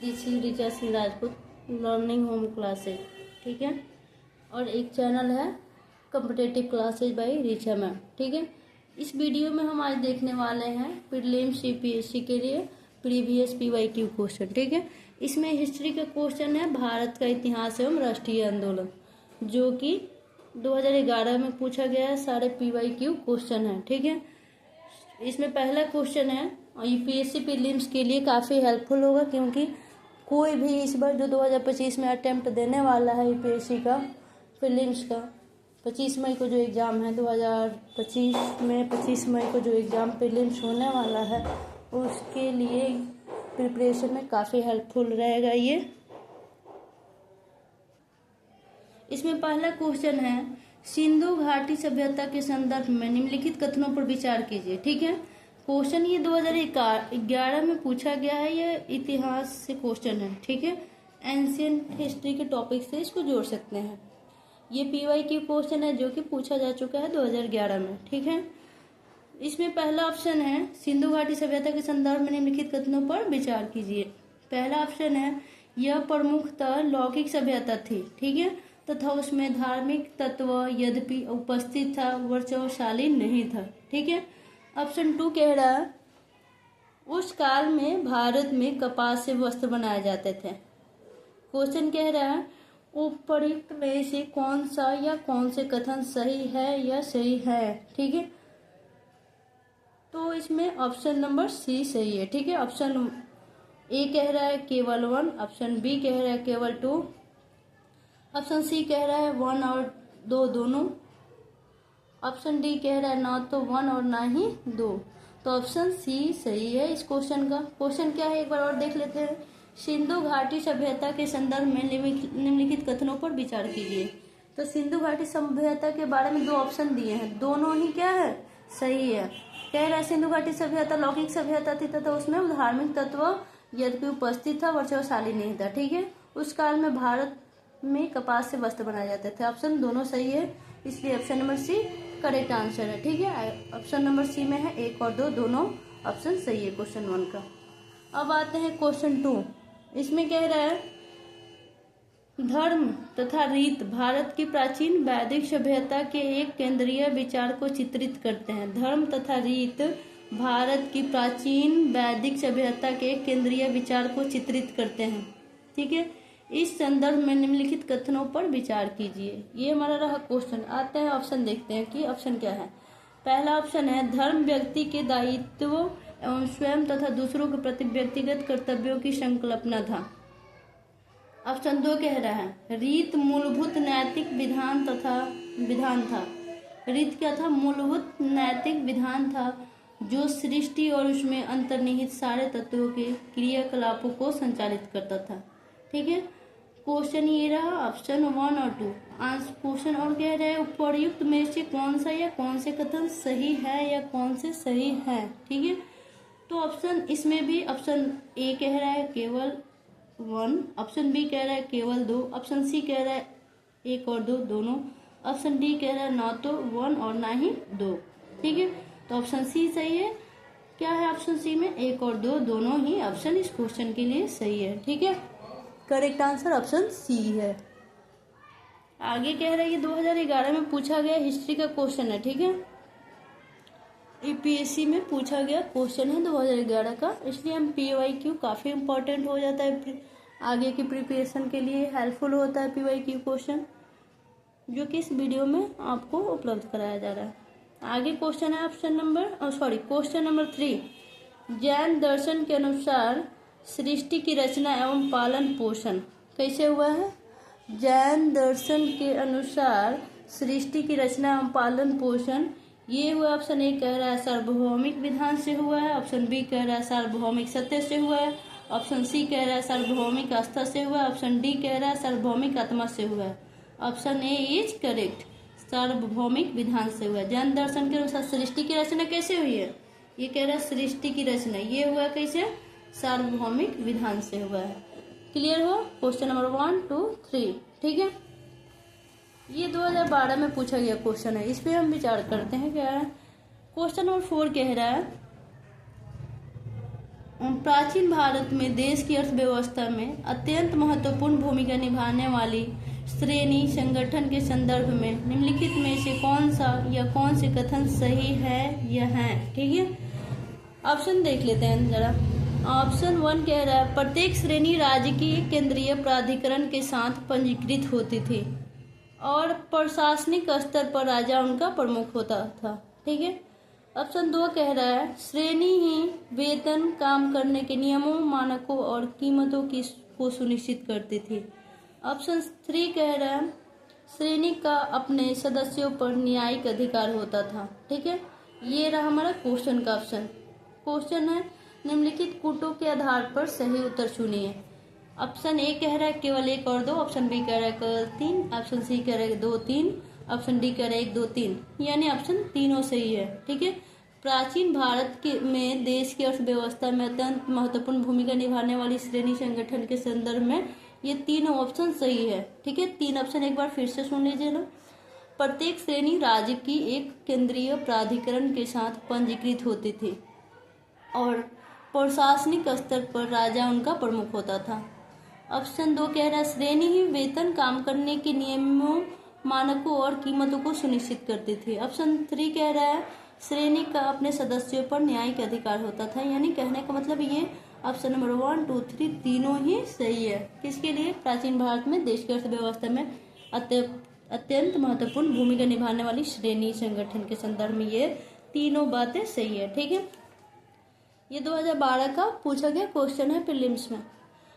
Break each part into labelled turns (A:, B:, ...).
A: TC Richa Singh Rajput learning home classes, ठीक है। और एक चैनल है competitive classes by Richa ma'am, ठीक है। इस वीडियो में हम आज देखने वाले हैं प्रीलिम्स यूपीएससी के लिए प्रीवियस पीवाईक्यू क्वेश्चन, ठीक है। इसमें हिस्ट्री का क्वेश्चन है भारत का इतिहास एवं राष्ट्रीय आंदोलन, जो कि 2011 में पूछा गया है। सारे पीवाईक्यू क्वेश्चन है, ठीक है। इसमें पहला क्वेश्चन है और यूपीएससी प्रीलिम्स के लिए काफ़ी हेल्पफुल होगा, क्योंकि कोई भी इस बार जो 2025 में अटेम्प्ट देने वाला है यूपीएससी का प्रीलिम्स का, 25 मई को जो एग्ज़ाम है 2025 में 25 मई को जो एग्ज़ाम प्रीलिम्स होने वाला है, उसके लिए प्रिपरेशन में काफ़ी हेल्पफुल रहेगा ये। इसमें पहला क्वेश्चन है सिंधु घाटी सभ्यता के संदर्भ में निम्नलिखित कथनों पर विचार कीजिए, ठीक है। क्वेश्चन ये 2011 में पूछा गया है, ये इतिहास से क्वेश्चन है, ठीक है। एंशियंट हिस्ट्री के टॉपिक से इसको जोड़ सकते हैं। ये पीवाईक्यू क्वेश्चन है जो कि पूछा जा चुका है 2011 में, ठीक है। इसमें पहला ऑप्शन है सिंधु घाटी सभ्यता के संदर्भ में निम्नलिखित कथनों पर विचार कीजिए। पहला ऑप्शन है यह प्रमुखतः लौकिक सभ्यता थी, ठीक है, तथा उसमें धार्मिक तत्व यद्यपि उपस्थित था वर्चस्वशाली नहीं था, ठीक है। ऑप्शन 2 कह रहा है उस काल में भारत में कपास से वस्त्र बनाए जाते थे। क्वेश्चन कह रहा है उपर्युक्त में से कौन सा या कौन से कथन सही है या सही है, ठीक है। तो इसमें ऑप्शन नंबर सी सही है, ठीक है। ऑप्शन ए कह रहा है केवल 1, ऑप्शन बी कह रहा है केवल 2, ऑप्शन सी कह रहा है 1 और 2 दोनों, ऑप्शन डी कह रहा है ना तो 1 और ना ही 2। तो ऑप्शन सी सही है इस क्वेश्चन का। क्वेश्चन क्या है एक बार और देख लेते हैं। सिंधु घाटी सभ्यता के संदर्भ में निम्नलिखित कथनों पर विचार कीजिए। तो सिंधु घाटी सभ्यता के बारे में 2 ऑप्शन दिए हैं, दोनों ही क्या है सही है। कह रहा है सिंधु घाटी सभ्यता लौकिक सभ्यता थी तथा उसमें धार्मिक तत्व यद्यपि उपस्थित था वर्चस्वशाली नहीं था, ठीक है। उस काल में भारत में कपास से वस्त्र बनाए जाते थे। ऑप्शन दोनों सही है, इसलिए option number c correct answer है, ठीक है। ऑप्शन नंबर सी में है 1 और 2 दोनों ऑप्शन सही है क्वेश्चन 1 का। अब आते हैं क्वेश्चन 2। इसमें कह रहा है धर्म तथा रीत भारत की प्राचीन वैदिक सभ्यता के एक केंद्रीय विचार को चित्रित करते हैं। धर्म तथा रीत भारत की प्राचीन वैदिक सभ्यता के एक केंद्रीय विचार को चित्रित करते हैं, ठीक है। इस संदर्भ में निम्नलिखित कथनों पर विचार कीजिए। ये हमारा रहा क्वेश्चन। आते हैं ऑप्शन देखते हैं कि ऑप्शन क्या है। पहला ऑप्शन है धर्म व्यक्ति के दायित्व एवं स्वयं तथा दूसरों के प्रति व्यक्तिगत कर्तव्यों की संकल्पना था। ऑप्शन 2 कह रहा है रीत मूलभूत नैतिक विधान था। रीत क्या था? मूलभूत नैतिक विधान था जो सृष्टि और उसमें अंतर्निहित सारे तत्वों के क्रियाकलापों को संचालित करता था, ठीक है। क्वेश्चन ये रहा ऑप्शन 1 और 2। क्वेश्चन और कह रहे हैं उपर्युक्त में से कौन सा या कौन से कथन सही है या कौन से सही है, ठीक है। तो ऑप्शन इसमें भी ऑप्शन ए कह रहा है केवल 1, ऑप्शन बी कह रहा है केवल 2, ऑप्शन सी कह रहा है 1 और 2 दोनों, ऑप्शन डी कह रहा है ना तो 1 और ना ही 2, ठीक है। तो ऑप्शन सी सही है। क्या है ऑप्शन सी में? 1 और 2 दोनों ही ऑप्शन इस क्वेश्चन के लिए सही है, ठीक है। करेक्ट आंसर ऑप्शन सी है। आगे कह रहा है ये 2011 में पूछा गया हिस्ट्री का क्वेश्चन है, ठीक है। यूपीएससी में पूछा गया क्वेश्चन है 2011 का, इसलिए हम पीवाईक्यू काफ़ी इंपॉर्टेंट हो जाता है आगे की प्रिपरेशन के लिए, हेल्पफुल होता है पीवाईक्यू क्वेश्चन, जो कि इस वीडियो में आपको उपलब्ध कराया जा रहा है। आगे क्वेश्चन है क्वेश्चन नंबर 3। जैन दर्शन के अनुसार सृष्टि की रचना एवं पालन पोषण कैसे हुआ है? जैन दर्शन के अनुसार सृष्टि की रचना एवं पालन पोषण ये हुआ। ऑप्शन ए कह रहा है सार्वभौमिक विधान से हुआ है, ऑप्शन बी कह रहा है सार्वभौमिक सत्य से हुआ है, ऑप्शन सी कह रहा है सार्वभौमिक आस्था से हुआ है, ऑप्शन डी कह रहा है सार्वभौमिक आत्मा से हुआ है। ऑप्शन ए इज करेक्ट, सार्वभौमिक विधान से हुआ है। जैन दर्शन के अनुसार सृष्टि की रचना कैसे हुई है? ये कह रहा है सृष्टि की रचना ये हुआ कैसे? सार्वभौमिक विधान से हुआ है। क्लियर हो? क्वेश्चन नंबर 1, 2, 3, ठीक है। ये 2012 में पूछा गया क्वेश्चन है, इस पे हम विचार करते हैं क्या है। क्वेश्चन नंबर 4 कह रहा है प्राचीन भारत में देश की अर्थव्यवस्था में अत्यंत महत्वपूर्ण भूमिका निभाने वाली श्रेणी संगठन के संदर्भ में निम्नलिखित में से कौन सा या कौन से कथन सही है या है। ठीक है, ऑप्शन देख लेते हैं जरा। ऑप्शन 1 कह रहा है प्रत्येक श्रेणी राजकीय केंद्रीय प्राधिकरण के साथ पंजीकृत होती थी और प्रशासनिक स्तर पर राजा उनका प्रमुख होता था। ठीक है। ऑप्शन 2 कह रहा है श्रेणी ही वेतन, काम करने के नियमों, मानकों और कीमतों को सुनिश्चित करती थी। ऑप्शन 3 कह रहा है श्रेणी का अपने सदस्यों पर न्यायिक अधिकार होता था। ठीक है, ये रहा हमारा क्वेश्चन का ऑप्शन। क्वेश्चन है निम्नलिखित कूटों के आधार पर सही उत्तर चुनिए। ऑप्शन ए कह रहा है केवल 1 और 2, ऑप्शन बी कह रहा है केवल 3, ऑप्शन सी कह रहा है 2 3, ऑप्शन डी कह रहा है 1 2 3, यानी ऑप्शन तीनों सही है। ठीक है, प्राचीन भारत में देश की अर्थव्यवस्था में अत्यंत महत्वपूर्ण भूमिका निभाने वाली श्रेणी संगठन के संदर्भ में ये तीनों ऑप्शन सही है। ठीक है, 3 ऑप्शन एक बार फिर से सुन लीजिए ना। प्रत्येक श्रेणी राज्य की एक केंद्रीय प्राधिकरण के साथ पंजीकृत होती थी और प्रशासनिक स्तर पर राजा उनका प्रमुख होता था। ऑप्शन 2 कह रहा है श्रेणी ही वेतन, काम करने के नियमों, मानकों और कीमतों को सुनिश्चित करती थी। ऑप्शन 3 कह रहा है श्रेणी का अपने सदस्यों पर न्यायिक अधिकार होता था, यानी कहने का मतलब ये ऑप्शन नंबर 1 2 3 तीनों ही सही है। किसके लिए? प्राचीन भारत में देश की अर्थव्यवस्था में अत्यंत महत्वपूर्ण भूमिका निभाने वाली श्रेणी संगठन के संदर्भ में ये तीनों बातें सही है। ठीक है, ये 2012 का पूछा गया क्वेश्चन है प्रीलिम्स में।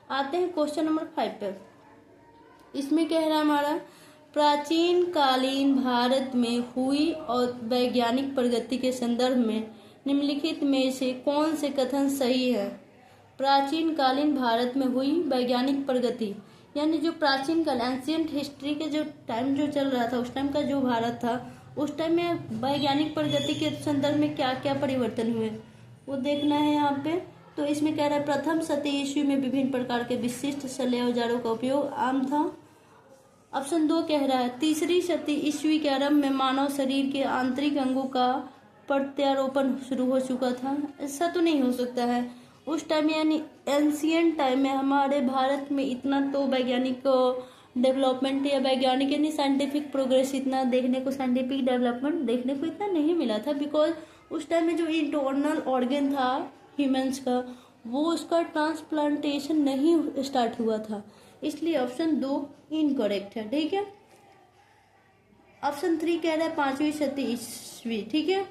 A: आते हैं क्वेश्चन नंबर 5 पे। इसमें कह रहा है हमारा प्राचीन कालीन भारत में हुई और वैज्ञानिक प्रगति के संदर्भ में निम्नलिखित में से कौन से कथन सही है। प्राचीन कालीन भारत में हुई वैज्ञानिक प्रगति, यानी जो प्राचीन काल एंशियंट हिस्ट्री के जो टाइम जो चल रहा था, उस टाइम का जो भारत था, उस टाइम में वैज्ञानिक प्रगति के संदर्भ में क्या क्या परिवर्तन हुए वो देखना है यहाँ पे। तो इसमें कह रहा है प्रथम शती ईस्वी में विभिन्न प्रकार के विशिष्ट शल्य औजारों का उपयोग आम था। ऑप्शन 2 कह रहा है तीसरी शती ईस्वी के आरंभ में मानव शरीर के आंतरिक अंगों का प्रत्यारोपण शुरू हो चुका था। ऐसा तो नहीं हो सकता है, उस टाइम यानी एंशियंट टाइम में हमारे भारत में इतना तो वैज्ञानिक डेवलपमेंट या वैज्ञानिक यानी साइंटिफिक प्रोग्रेस इतना देखने को, साइंटिफिक डेवलपमेंट देखने को इतना नहीं मिला था, बिकॉज उस टाइम में जो इंटरनल ऑर्गन था ह्यूमंस का, वो उसका ट्रांसप्लांटेशन नहीं स्टार्ट हुआ था, इसलिए ऑप्शन 2 इनकरेक्ट है। ठीक है, ऑप्शन 3 कह रहा है 5वीं शती ईस्वी। ठीक है,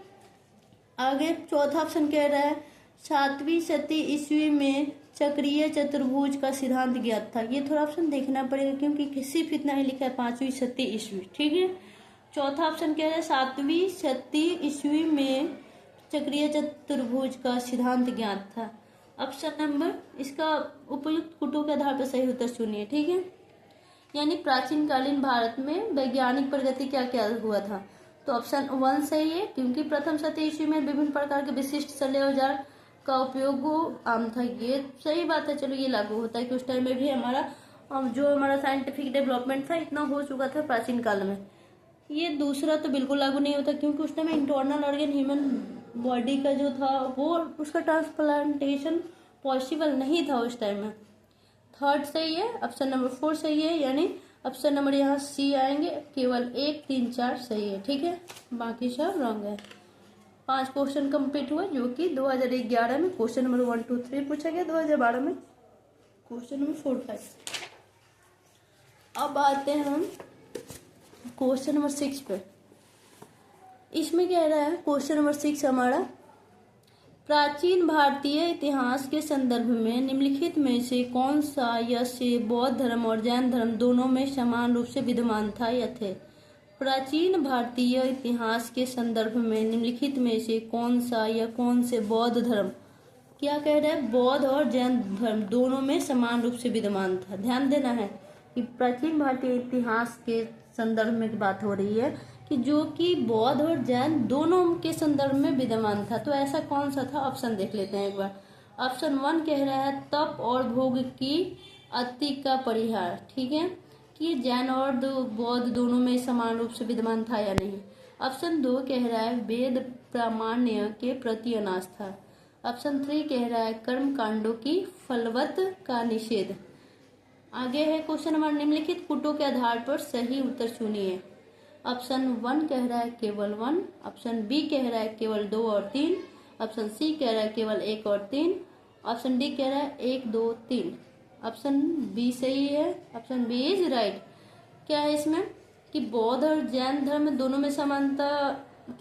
A: आगे चौथा ऑप्शन कह रहा है 7वीं शती ईस्वी में चक्रीय चतुर्भुज का सिद्धांत ज्ञात था। ये थोड़ा ऑप्शन देखना पड़ेगा क्योंकि सिर्फ इतना ही लिखा है 5वीं शती ईस्वी। ठीक है, चौथा ऑप्शन कह रहा है 7वीं शती ईस्वी में चक्रीय चतुर्भुज का सिद्धांत ज्ञात था। ऑप्शन नंबर इसका उपयुक्त कूटों के आधार पर सही उत्तर चुनिए। ठीक है, यानी प्राचीन कालीन भारत में वैज्ञानिक प्रगति क्या क्या हुआ था, तो ऑप्शन 1 सही है क्योंकि प्रथम शती ईस्वी में विभिन्न प्रकार के विशिष्ट शल्य औजार का उपयोग आम था। ये सही बात है, चलो ये लागू होता है कि उस टाइम में भी हमारा साइंटिफिक डेवलपमेंट था इतना हो चुका था प्राचीन काल में। ये दूसरा तो बिल्कुल लागू नहीं होता क्योंकि उस time internal organ human body का जो था वो उसका ट्रांसप्लांटेशन पॉसिबल नहीं था उस टाइम में। थर्ड सही है, ऑप्शन नंबर 4 सही है, यानी ऑप्शन नंबर यहाँ सी आएंगे, केवल 1 3 4 सही है। ठीक है, बाकी सब रॉन्ग है। 5 क्वेश्चन कंप्लीट हुआ जो कि 2011 में क्वेश्चन नंबर 1 2 3 पूछा गया, 2012 में क्वेश्चन नंबर 4 5। अब आते हैं हम क्वेश्चन नंबर 6 पे। इसमें कह रहा है क्वेश्चन नंबर 6 हमारा प्राचीन भारतीय इतिहास के संदर्भ में निम्नलिखित में से कौन सा यश बौद्ध धर्म और जैन धर्म दोनों में समान रूप से विद्यमान था या थे। प्राचीन भारतीय इतिहास के संदर्भ में निम्नलिखित में से कौन सा या कौन से बौद्ध धर्म, क्या कह रहा है, बौद्ध और जैन धर्म दोनों में समान रूप से विद्यमान था। ध्यान देना है कि प्राचीन भारतीय इतिहास के संदर्भ में बात हो रही है कि जो कि बौद्ध और जैन दोनों के संदर्भ में विद्यमान था। तो ऐसा कौन सा था, ऑप्शन देख लेते हैं एक बार। ऑप्शन 1 कह रहा है तप और भोग की अति का परिहार। ठीक है, कि जैन और बौद्ध दोनों में समान रूप से विद्यमान था या नहीं। ऑप्शन 2 कह रहा है वेद प्रामाण्य के प्रति अनास्था। ऑप्शन 3 कह रहा है कर्म कांडों की फलवत का निषेध। आगे है क्वेश्चन नंबर, निम्नलिखित पुटों के आधार पर सही उत्तर चुनिए। ऑप्शन 1 कह रहा है केवल 1, ऑप्शन बी कह रहा है केवल 2 और 3, ऑप्शन सी कह रहा है केवल 1 और 3, ऑप्शन डी कह रहा है 1 2 3। ऑप्शन बी सही है, ऑप्शन बी इज राइट। क्या है इसमें कि बौद्ध और जैन धर्म दोनों में समानता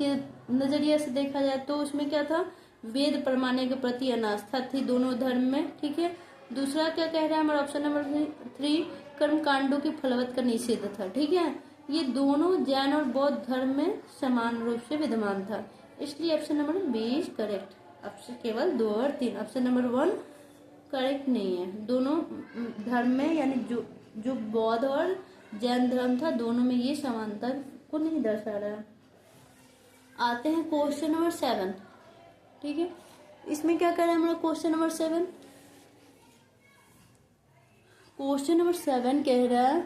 A: के नजरिए से देखा जाए तो उसमें क्या था, वेद प्रमाण के प्रति अनास्था थी दोनों धर्म में, ठीक है। दूसरा क्या कह रहा है हमारा ऑप्शन नंबर 3, कर्म कांडों की फलवत का निषेध था, ठीक है। ये दोनों जैन और बौद्ध धर्म में समान रूप से विद्यमान था, इसलिए option number b is correct. Option केवल 2 और 3, ऑप्शन नंबर 1 करेक्ट नहीं है। दोनों धर्म में यानी जो बौद्ध और जैन धर्म था दोनों में ये समानता को नहीं दर्शा रहा है। आते हैं क्वेश्चन नंबर 7, ठीक है। इसमें क्या कर रहे हैं हमारा क्वेश्चन नंबर 7, क्वेश्चन नंबर 7 कह रहा है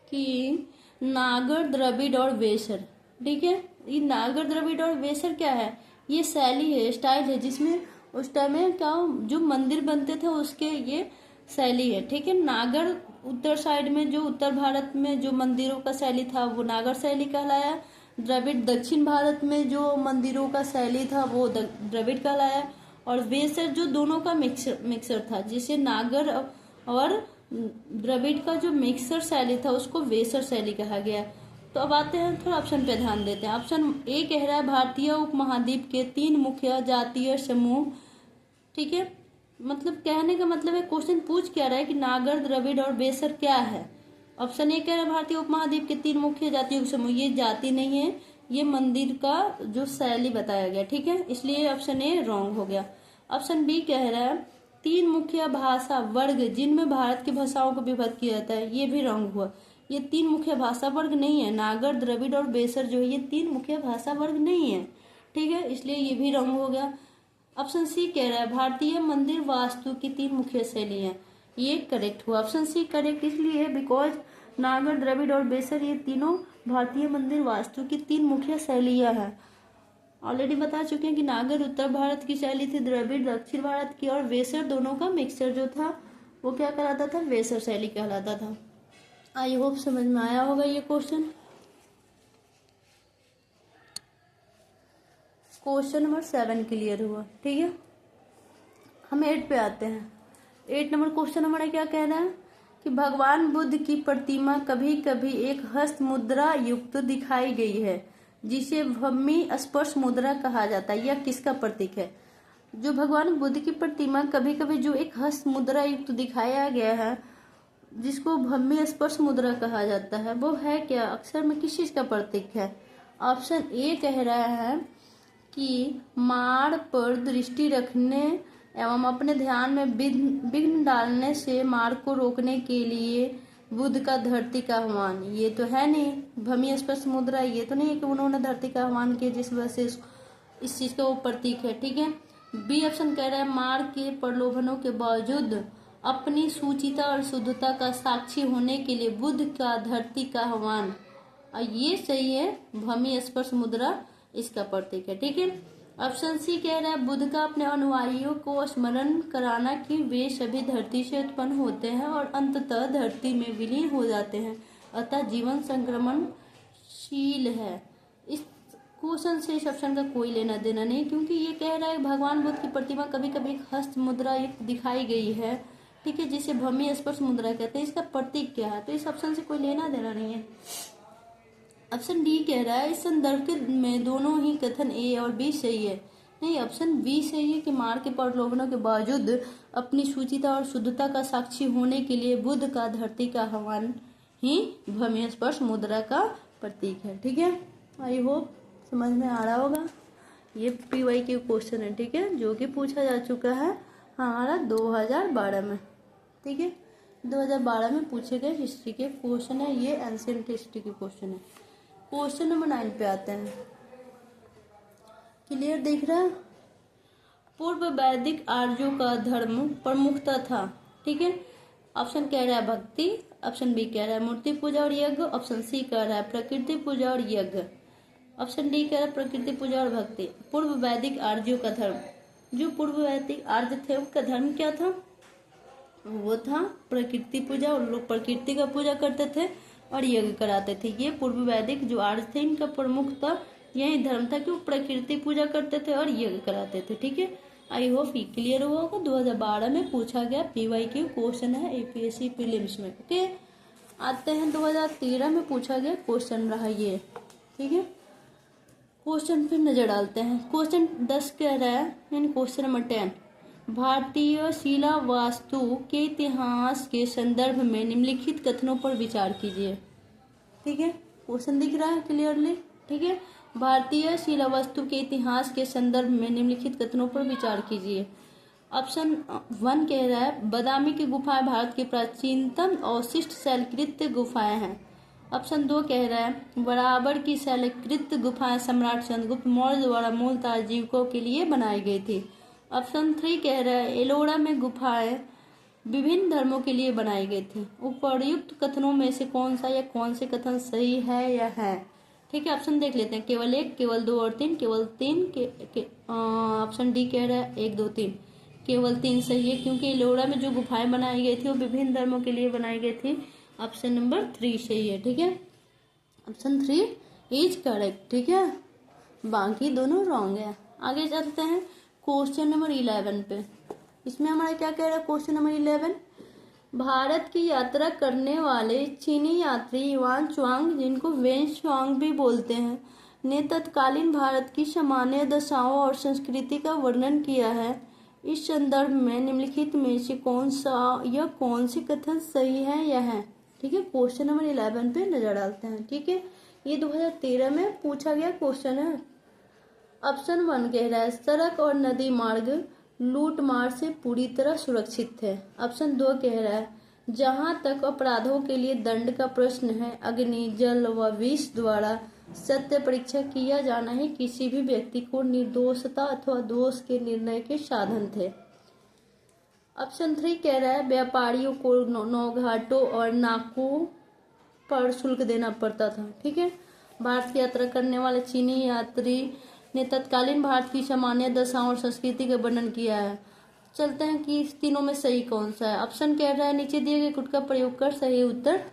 A: कि नागर, द्रविड़ और वेसर, ठीक है। ये नागर, द्रविड़ और वेसर क्या है, ये शैली है, स्टाइल है, जिसमें उस टाइम में क्या जो मंदिर बनते थे उसके ये शैली है, ठीक है। नागर उत्तर साइड में जो उत्तर भारत में जो मंदिरों का शैली था वो नागर शैली कहलाया। द्रविड़ दक्षिण भारत में जो मंदिरों का शैली था वो द्रविड़ कहलाया। और वेसर जो दोनों का मिक्सर था, जिसे नागर और द्रविड़ का जो मिक्सर शैली था उसको वेसर शैली कहा गया। तो अब आते हैं थोड़ा ऑप्शन पे ध्यान देते हैं। ऑप्शन ए कह रहा है भारतीय उपमहाद्वीप के 3 मुख्य जातीय समूह, ठीक है। मतलब कहने का मतलब है क्वेश्चन पूछ क्या रहा है कि नागर, द्रविड़ और वेसर क्या है। ऑप्शन ए कह रहा है भारतीय उपमहाद्वीप के 3 मुख्य जातियों के समूह, ये जाति नहीं है, ये मंदिर का जो शैली बताया गया, ठीक है, इसलिए ऑप्शन ए रॉन्ग हो गया। ऑप्शन बी कह रहा है 3 मुख्य भाषा वर्ग जिनमें भारत की भाषाओं को विभक्त किया जाता है, ये भी रॉन्ग हुआ। ये 3 मुख्य भाषा वर्ग नहीं है, नागर, द्रविड़ और वेसर जो है ये 3 मुख्य भाषा वर्ग नहीं है, ठीक है, इसलिए ये भी रॉन्ग हो गया। ऑप्शन सी कह रहा है भारतीय मंदिर वास्तु की 3 मुख्य शैली है, ये करेक्ट हुआ। ऑप्शन सी करेक्ट इसलिए है बिकॉज नागर, द्रविड़ और वेसर ये तीनों भारतीय मंदिर वास्तु की 3 मुख्य शैलियां हैं। ऑलरेडी बता चुके हैं कि नागर उत्तर भारत की शैली थी, द्रविड़ दक्षिण भारत की, और वेसर दोनों का मिक्सचर जो था वो क्या कहलाता था, वेसर शैली कहलाता था। आई होप समझ में आया होगा ये क्वेश्चन। क्वेश्चन नंबर 7 क्लियर हुआ, ठीक है। हम 8 पे आते हैं। 8 नंबर क्वेश्चन हमारा क्या कह रहा है कि भगवान बुद्ध की प्रतिमा कभी कभी एक हस्त मुद्रा युक्त दिखाई गई है जिसे भूमि स्पर्श मुद्रा कहा जाता है, यह किसका प्रतीक है। जो भगवान बुद्ध की प्रतिमा कभी कभी जो एक हस्त मुद्रा युक्त दिखाया गया है जिसको भूमि स्पर्श मुद्रा कहा जाता है वो है क्या, अक्षर में किस चीज का प्रतीक है। ऑप्शन ए कह रहा है कि मार पर दृष्टि रखने एवं अपने ध्यान में विघ्न डालने से मार को रोकने के लिए बुद्ध का धरती का आह्वान, ये तो है नहीं, भूमि स्पर्श मुद्रा ये तो नहीं है कि उन्होंने धरती का आह्वान किया जिस वजह से इस चीज का वो प्रतीक है, ठीक है। बी ऑप्शन कह रहा है मार के प्रलोभनों के बावजूद अपनी सूचिता और शुद्धता का साक्षी होने के लिए बुद्ध का धरती का आह्वान, और ये सही है, भूमि स्पर्श मुद्रा इसका प्रतीक है, ठीक है। ऑप्शन सी कह रहा है बुद्ध का अपने अनुयायियों को स्मरण कराना कि वे सभी धरती से उत्पन्न होते हैं और अंततः धरती में विलीन हो जाते हैं, अतः जीवन संक्रमणशील है। इस क्वेश्चन से इस ऑप्शन का कोई लेना देना नहीं, क्योंकि ये कह रहा है भगवान बुद्ध की प्रतिमा कभी कभी हस्त मुद्रा दिखाई गई है, ठीक है, जिसे भूमि स्पर्श मुद्रा कहते हैं, इसका प्रतीक क्या है, तो इस ऑप्शन से कोई लेना देना नहीं है। ऑप्शन डी कह रहा है इस संदर्भ में दोनों ही कथन ए और बी सही है, नहीं, ऑप्शन बी सही है कि मार के प्रलोभनों के बावजूद अपनी शुचिता और शुद्धता का साक्षी होने के लिए बुद्ध का धरती का आह्वान ही भूमि स्पर्श मुद्रा का प्रतीक है, ठीक है। आई होप समझ में आ रहा होगा। ये पीवाई के क्वेश्चन है, ठीक है, जो कि पूछा जा चुका है हमारा 2012 में, ठीक है, 2012 में पूछे गए हिस्ट्री के क्वेश्चन है, ये एंशिएंट हिस्ट्री के क्वेश्चन है। क्वेश्चन नंबर 9 पे आते हैं। क्लियर दिख रहा है। पूर्व वैदिक आर्यों का धर्म प्रमुखता था, ठीक है। ऑप्शन कह रहा है भक्ति, ऑप्शन बी कह रहा है मूर्ति पूजा और यज्ञ, ऑप्शन सी कह रहा है प्रकृति पूजा और यज्ञ, ऑप्शन डी कह रहा है प्रकृति पूजा और भक्ति। पूर्व वैदिक आर्यों का धर्म, जो पूर्व वैदिक आर्य थे उनका धर्म क्या था? वो था प्रकृति पूजा। और लोग प्रकृति का पूजा करते थे और यज्ञ कराते थे। ये पूर्व वैदिक जो आर्य थे इनका प्रमुख था यही धर्म था कि वो प्रकृति पूजा करते थे और यज्ञ कराते थे। ठीक है, आई होप ये क्लियर हुआ होगा। 2012 में पूछा गया PYQ क्वेश्चन है APSC प्रीलिम्स में। ओके, आते हैं 2013 में पूछा गया क्वेश्चन रहा ये। ठीक है, क्वेश्चन पे नजर डालते हैं। क्वेश्चन 10 कह रहा है, यानी क्वेश्चन नंबर 10, भारतीय शिला वास्तु के इतिहास के संदर्भ में निम्नलिखित कथनों पर विचार कीजिए। ठीक है, क्वेश्चन दिख रहा है क्लियरली। ठीक है, भारतीय शिला वास्तु के इतिहास के संदर्भ में निम्नलिखित कथनों पर विचार कीजिए। ऑप्शन 1 कह रहा है बादामी की गुफाएं भारत की प्राचीनतम अवशिष्ट शैलकृत गुफाएं हैं। ऑप्शन 2 कह रहा है बराबर की शैलकृत गुफाएं सम्राट चंद्रगुप्त मौर्य द्वारा मूलतः आजीविकों के लिए बनाई गई थी। ऑप्शन 3 कह रहा है एलोरा में गुफाएं विभिन्न धर्मों के लिए बनाई गई थी। उपर्युक्त कथनों में से कौन सा या कौन से कथन सही है या है? ठीक है, ऑप्शन देख लेते हैं। केवल 1, केवल 2 और 3, केवल 3 ऑप्शन डी कह रहा है 1, 2, 3। केवल 3 सही है क्योंकि एलोरा में जो गुफाएं बनाई गई थी वो विभिन्न धर्मों के लिए बनाई गई थी। ऑप्शन नंबर 3 सही है। ठीक है, ऑप्शन 3 इज करेक्ट। ठीक है, बाकी दोनों रॉन्ग है। आगे चलते हैं क्वेश्चन नंबर 11 पे। इसमें हमारा क्या कह रहा है क्वेश्चन नंबर 11, भारत की यात्रा करने वाले चीनी यात्री युआन चुआंग, जिनको वेन चुआंग भी बोलते हैं, ने तत्कालीन भारत की सामान्य दशाओं और संस्कृति का वर्णन किया है। इस संदर्भ में निम्नलिखित में से कौन सा या कौन सी कथन सही है या है? ठीक है, क्वेश्चन नंबर 11 पे नजर डालते हैं। ठीक है, ये 2013 में पूछा गया क्वेश्चन है। ऑप्शन 1 कह रहा है सड़क और नदी मार्ग लूट मार से पूरी तरह सुरक्षित थे। ऑप्शन 2 कह रहा है जहां तक अपराधों के लिए दंड का प्रश्न है, अग्नि, जल व विष द्वारा सत्य परीक्षा किया जाना ही किसी भी व्यक्ति को निर्दोषता अथवा दोष के निर्णय के साधन थे। ऑप्शन 3 कह रहा है व्यापारियों को नौघाटों और नाकों पर शुल्क देना पड़ता था। ठीक है, भारत की यात्रा करने वाले चीनी यात्री ने तत्कालीन भारत की सामान्य दशाओं और संस्कृति का वर्णन किया है। चलते हैं कि इस तीनों में सही कौन सा है। ऑप्शन कह रहा है नीचे दिए गए गुट का प्रयोग कर सही उत्तर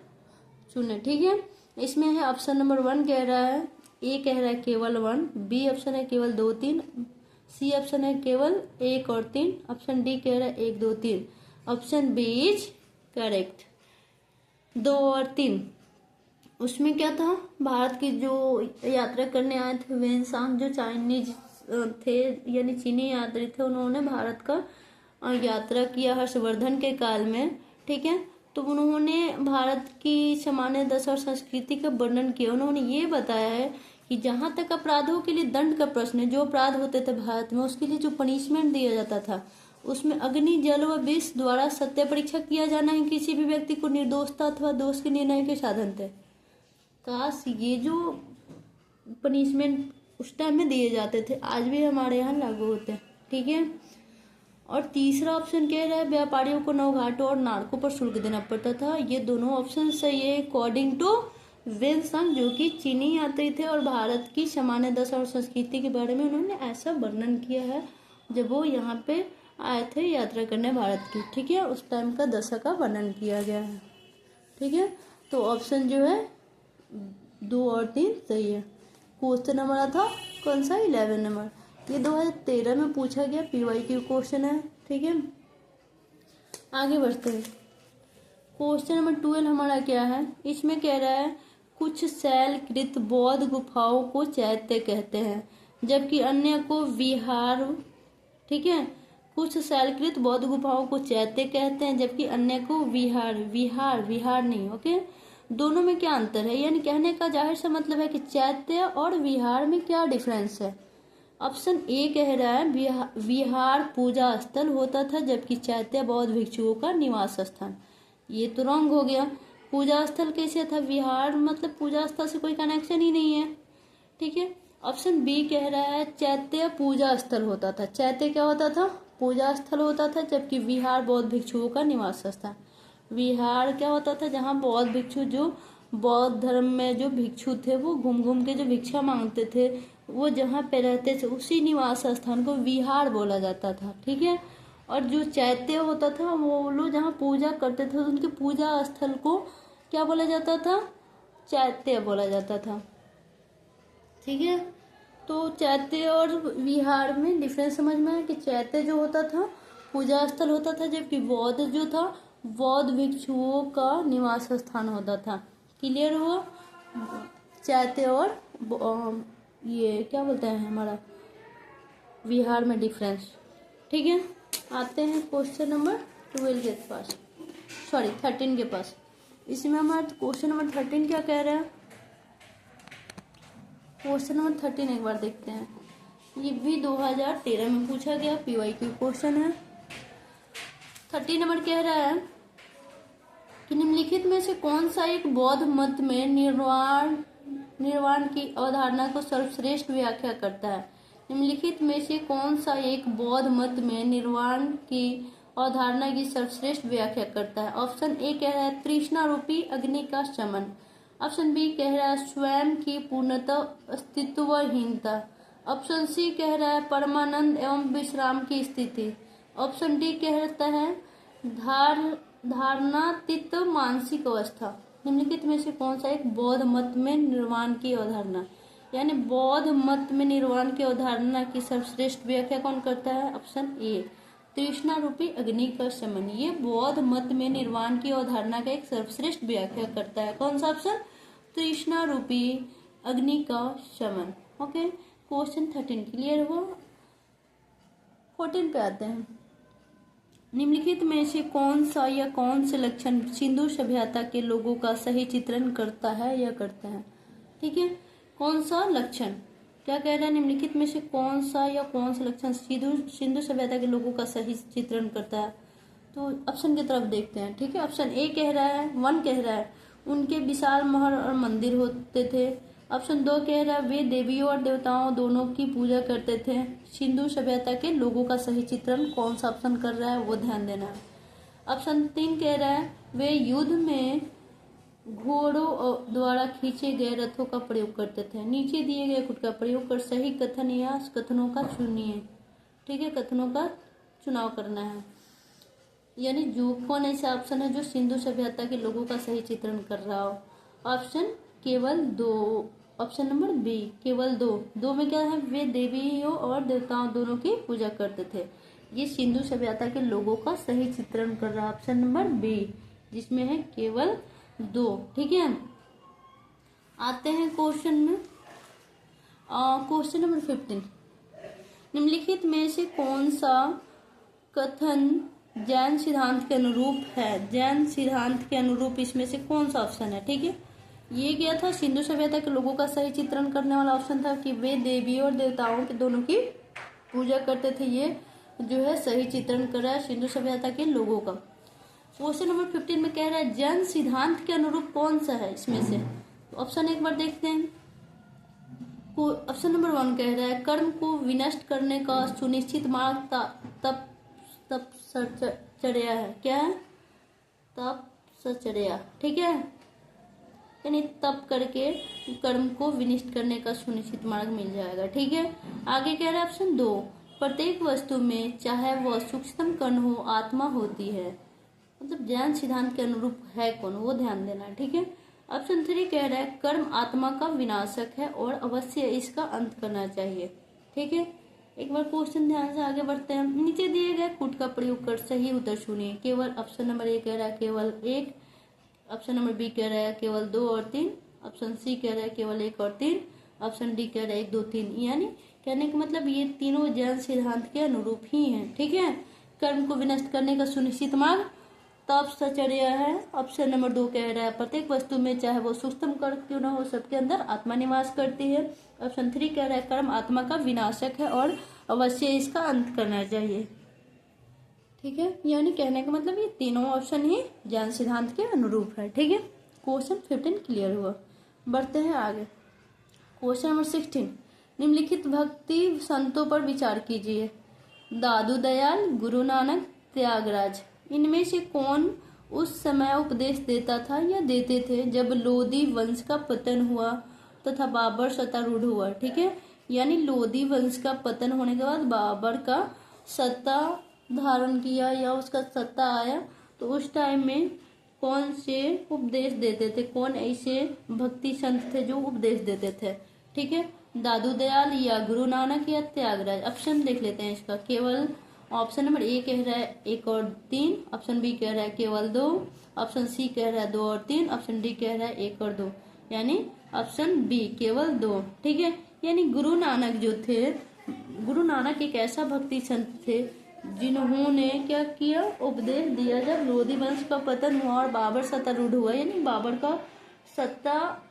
A: चुने। ठीक है, इसमें है ऑप्शन नंबर 1 कह रहा है, ए कह रहा है केवल 1, बी ऑप्शन है केवल 2, 3, सी ऑप्शन है केवल 1 और 3, ऑप्शन डी कह रहा है 1, 2, 3। Option B is correct. 2 और 3 उसमें क्या था, भारत की जो यात्रा करने आए थे वेनसांग, जो चाइनीज थे यानी चीनी यात्री थे, उन्होंने भारत का यात्रा किया हर्षवर्धन के काल में। ठीक है, तो उन्होंने भारत की सामान्य दशा और संस्कृति का वर्णन किया। उन्होंने ये बताया है कि जहां तक अपराधों के लिए दंड का प्रश्न है, जो अपराध होते थे भारत में उसके लिए जो पनिशमेंट दिया जाता था उसमें अग्नि, जल व विष द्वारा सत्य परीक्षा किया जाना ही किसी भी व्यक्ति को निर्दोषता अथवा दोष के निर्णय के साधन थे। काश ये जो पनिशमेंट उस टाइम में दिए जाते थे आज भी हमारे यहाँ लागू होते हैं। ठीक है, और तीसरा ऑप्शन कह रहा है व्यापारियों को नौघाटों और नाकों पर शुल्क देना पड़ता था। ये दोनों ऑप्शन सही है अकॉर्डिंग टू वेनसांग, जो कि चीनी यात्री थे और भारत की सामान्य दशा और संस्कृति के बारे में उन्होंने ऐसा वर्णन किया है जब वो यहाँ पे आए थे यात्रा करने भारत की। ठीक है, उस टाइम का दशा का वर्णन किया गया है। ठीक है, तो ऑप्शन जो है 2 और 3 सही है। क्वेश्चन नंबर था कौन सा, 11 नंबर। ये 2013 में पूछा गया PYQ क्वेश्चन है। ठीक है, आगे बढ़ते हैं। क्वेश्चन नंबर 12 हमारा क्या है, इसमें कह रहा है कुछ शैलकृत बौद्ध गुफाओं को चैत्य कहते हैं जबकि अन्य को विहार। ठीक है, कुछ शैलकृत बौद्ध गुफाओं को चैत्य कहते हैं जबकि अन्य को विहार। विहार नहीं। ओके, दोनों में क्या अंतर है, यानी कहने का जाहिर सा मतलब है कि चैत्य और विहार में क्या डिफरेंस है। ऑप्शन ए कह रहा है विहार पूजा स्थल होता था जबकि चैत्य बौद्ध भिक्षुओं का निवास स्थान। ये तो रॉन्ग हो गया, पूजा स्थल कैसे था, विहार मतलब पूजा स्थल से कोई कनेक्शन ही नहीं है। ठीक है, ऑप्शन बी कह रहा है चैत्य पूजा स्थल होता था। चैत्य क्या होता था, पूजा स्थल होता था, जबकि विहार बौद्ध भिक्षुओं का निवास स्थान। विहार क्या होता था, जहाँ बौद्ध भिक्षु, जो बौद्ध धर्म में जो भिक्षु थे वो घूम घूम के जो भिक्षा मांगते थे वो जहाँ पे रहते थे उसी निवास स्थान को विहार बोला जाता था, ठीक है। और जो चैत्य होता था वो लोग जहाँ पूजा करते थे उनके पूजा स्थल को क्या बोला जाता था, चैत्य बोला जाता था, ठीक है। तो चैत्य और विहार में डिफरेंस समझ में आया कि चैत्य जो होता था पूजा स्थल होता था, जबकि बौद्ध जो था बौद्ध भिक्षुओं का निवास स्थान होता था। क्लियर हुआ चैत्य और ये क्या बोलते हैं हमारा विहार में डिफरेंस, ठीक है। आते हैं क्वेश्चन नंबर 12 के पास, सॉरी 13 के पास। इसमें हमारा क्वेश्चन नंबर 13 क्या कह रहा है, क्वेश्चन नंबर 13 एक बार देखते हैं। ये भी 2013 में पूछा गया PYQ क्वेश्चन है। 13 नंबर कह रहा है कि निम्नलिखित में से कौन सा एक बौद्ध मत में निर्वाण की अवधारणा को सर्वश्रेष्ठ व्याख्या करता है। निम्नलिखित में से कौन सा एक बौद्ध मत में निर्वाण की अवधारणा की सर्वश्रेष्ठ व्याख्या करता है। ऑप्शन ए कह रहा है तृष्णा रूपी अग्नि का शमन। ऑप्शन बी कह रहा है स्वयं की पूर्णतः अस्तित्वहीनता। ऑप्शन सी कह रहा है परमानंद एवं विश्राम की स्थिति। ऑप्शन डी कहता है धारणातीत मानसिक अवस्था। निम्नलिखित में से कौन सा एक बौद्ध मत में निर्वाण की अवधारणा, यानी बौद्ध मत में निर्वाण की अवधारणा की सर्वश्रेष्ठ व्याख्या कौन करता है। ऑप्शन ए तृष्णा रूपी अग्नि का शमन, ये बौद्ध मत में निर्वाण की अवधारणा का एक सर्वश्रेष्ठ व्याख्या करता है। कौन सा ऑप्शन, तृष्णा रूपी अग्नि का शमन। ओके, क्वेश्चन 13 क्लियर हुआ। 14 पे आते हैं। निम्नलिखित में से कौन सा या कौन से लक्षण सिंधु सभ्यता के लोगों का सही चित्रण करता है या करता है, ठीक है। कौन सा लक्षण, क्या कह रहा है, निम्नलिखित में से कौन सा या कौन सा लक्षण सिंधु सभ्यता के लोगों का सही चित्रण करता है। तो ऑप्शन की तरफ देखते हैं, ठीक है। ऑप्शन ए कह रहा है 1 कह रहा है उनके विशाल महल और मंदिर होते थे। ऑप्शन 2 कह रहा है वे देवियों और देवताओं दोनों की पूजा करते थे। सिंधु सभ्यता के लोगों का सही चित्रण कौन सा ऑप्शन कर रहा है वो ध्यान देना है। ऑप्शन 3 कह रहा है वे युद्ध में घोड़ों द्वारा खींचे गए रथों का प्रयोग करते थे। नीचे दिए गए कुछ का प्रयोग कर सही कथन या कथनों का चुनिए, ठीक है। कथनों का चुनाव करना है, यानी जो कौन ऐसा ऑप्शन है जो सिंधु सभ्यता के लोगों का सही चित्रण कर रहा हो। ऑप्शन केवल 2, ऑप्शन नंबर बी केवल 2 में क्या है, वे देवियों और देवताओं दोनों की पूजा करते थे। ये सिंधु सभ्यता के लोगों का सही चित्रण कर रहा है ऑप्शन नंबर बी, जिसमें है केवल 2, ठीक है। आते हैं क्वेश्चन में, क्वेश्चन नंबर 15। निम्नलिखित में से कौन सा कथन जैन सिद्धांत के अनुरूप है। जैन सिद्धांत के अनुरूप इसमें से कौन सा ऑप्शन है, ठीक है। ये क्या था, सिंधु सभ्यता के लोगों का सही चित्रण करने वाला ऑप्शन था कि वे देवियों और देवताओं के दोनों की पूजा करते थे। ये जो है सही चित्रण कर रहा है सिंधु सभ्यता के लोगों का। क्वेश्चन नंबर 15 में कह रहा है जैन सिद्धांत के अनुरूप कौन सा है इसमें से। ऑप्शन एक बार देखते हैं। ऑप्शन नंबर 1 कह रहा है कर्म को विनष्ट करने का सुनिश्चित मार्ग तपश्चर्या है। क्या है, तपश्चर्या, ठीक है, यानी तप करके कर्म को विनष्ट करने का सुनिश्चित मार्ग मिल जाएगा, ठीक है। आगे कह रहा है ऑप्शन 2 प्रत्येक वस्तु में चाहे वह सूक्ष्मतम कण हो आत्मा होती है। मतलब जैन सिद्धांत के अनुरूप है कौन, वो ध्यान देना है, ठीक है। ऑप्शन 3 कह रहा है कर्म आत्मा का विनाशक है और अवश्य इसका अंत करना चाहिए, ठीक है। एक बार क्वेश्चन ध्यान से आगे बढ़ते हैं। नीचे दिए गए कूट का प्रयोग कर सही उत्तर चुनिए। केवल ऑप्शन नंबर ए कह रहा है केवल 1, ऑप्शन नंबर बी कह रहा है केवल 2 और 3, ऑप्शन सी कह रहा है केवल 1 और 3, ऑप्शन डी कह रहा है 1, 2, 3। यानी कहने का मतलब ये तीनों जैन सिद्धांत के अनुरूप ही हैं, ठीक है। कर्म को विनष्ट करने का सुनिश्चित मार्ग तपश्चर्या है। ऑप्शन नंबर 2 कह रहा है प्रत्येक वस्तु में चाहे वो सूक्ष्म कण क्यों न हो सबके अंदर आत्मा निवास करती है। ऑप्शन 3 कह रहा है कर्म आत्मा का विनाशक है और अवश्य इसका अंत करना चाहिए, ठीक है। यानी कहने का मतलब ये तीनों ऑप्शन ही ज्ञान सिद्धांत के अनुरूप है, ठीक है। क्वेश्चन 15 क्लियर हुआ। बढ़ते हैं आगे। क्वेश्चन नंबर 16 निम्नलिखित भक्ति संतों पर विचार कीजिए। दादू दयाल, गुरु नानक, त्यागराज, इनमें से कौन उस समय उपदेश देता था या देते थे जब लोधी वंश का पतन हुआ तथा बाबर सत्तारूढ़ हुआ, ठीक है। यानी लोधी वंश का पतन होने के बाद बाबर का सत्ता धारण किया या उसका सत्ता आया, तो उस टाइम में कौन से उपदेश देते थे, कौन ऐसे भक्ति संत थे जो उपदेश देते थे? ठीक है, दादू दयाल या गुरु नानक या त्यागराज। ऑप्शन देख लेते हैं इसका। केवल ऑप्शन नंबर ए कह रहा है 1 और 3, ऑप्शन बी कह रहा है केवल 2, ऑप्शन सी कह रहा है 2 और 3, ऑप्शन डी कह रहा है 1 और 2, यानी ऑप्शन बी केवल 2। ठीक है, यानी गुरु नानक जो थे, गुरु नानक एक ऐसा भक्ति संत थे जिन्होंने क्या किया, उपदेश दिया। जब लोधी वंश का पतन हुआ और बाबर सत्तारूढ़ हुआ, यानी बाबर का सत्ता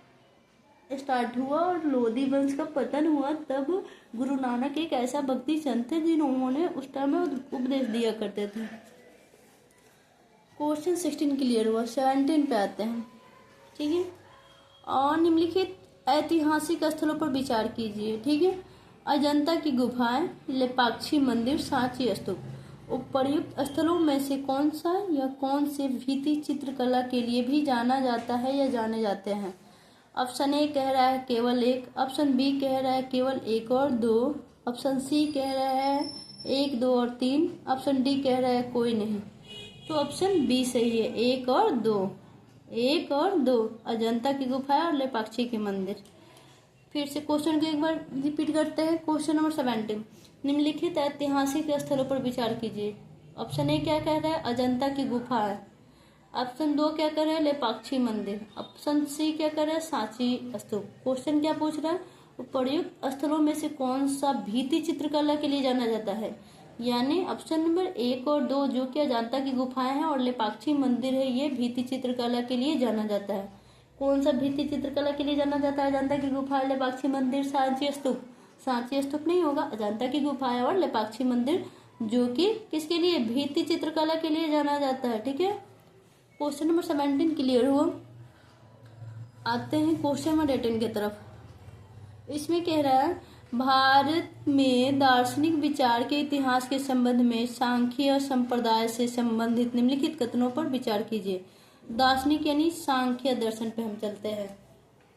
A: स्टार्ट हुआ और लोधी वंश का पतन हुआ, तब गुरु नानक एक ऐसा भक्ति संत थे जिन्होंने उस टाइम में उपदेश दिया करते थे। क्वेश्चन 16 क्लियर हुआ। 17 पे आते हैं। ठीक है, और निम्नलिखित ऐतिहासिक स्थलों पर विचार कीजिए। ठीक है, अजंता की गुफाएं, लेपाक्षी मंदिर, सांची स्तूप। उपर्युक्त स्थलों में से कौन सा या कौन से भित्ति चित्रकला के लिए भी जाना जाता है या जाने जाते हैं? ऑप्शन ए कह रहा है केवल 1, ऑप्शन बी कह रहा है केवल 1 और 2, ऑप्शन सी कह रहा है 1, 2 और 3, ऑप्शन डी कह रहा है कोई नहीं। तो ऑप्शन बी सही है, 1 और 2, 1 और 2, अजंता की गुफाएं और लेपाक्षी के मंदिर। फिर से क्वेश्चन को एक बार रिपीट करते हैं। क्वेश्चन नंबर 17, निम्नलिखित ऐतिहासिक स्थलों पर विचार कीजिए। ऑप्शन ए क्या कह रहा है, अजंता की गुफा। ऑप्शन 2 क्या कर रहा है, लेपाक्षी मंदिर। ऑप्शन सी क्या कर रहा है, सांची स्तूप। क्वेश्चन क्या पूछ रहा है, उपर्युक्त स्थलों में से कौन सा भित्ति चित्रकला के लिए जाना जाता है? यानी ऑप्शन नंबर 1 और 2 जो कि अजंता की गुफाएं हैं और लेपाक्षी मंदिर है, ये भित्ति चित्रकला के लिए जाना जाता है। कौन सा भित्ति चित्रकला के लिए जाना जाता है? अजंता की गुफाएं, लेपाक्षी मंदिर, सांची स्तूप। सांची स्तूप नहीं होगा, अजंता की गुफाएं और लेपाक्षी मंदिर, जो कि किसके लिए, भित्ति चित्रकला के लिए जाना जाता है। ठीक है, क्वेश्चन नंबर 17 क्लियर हुआ। आते हैं क्वेश्चन नंबर 18 की तरफ। इसमें कह रहा है भारत में दार्शनिक विचार के इतिहास के संबंध में सांख्य संप्रदाय से संबंधित निम्नलिखित कथनों पर विचार कीजिए। दार्शनिक यानी सांख्य दर्शन पे हम चलते हैं।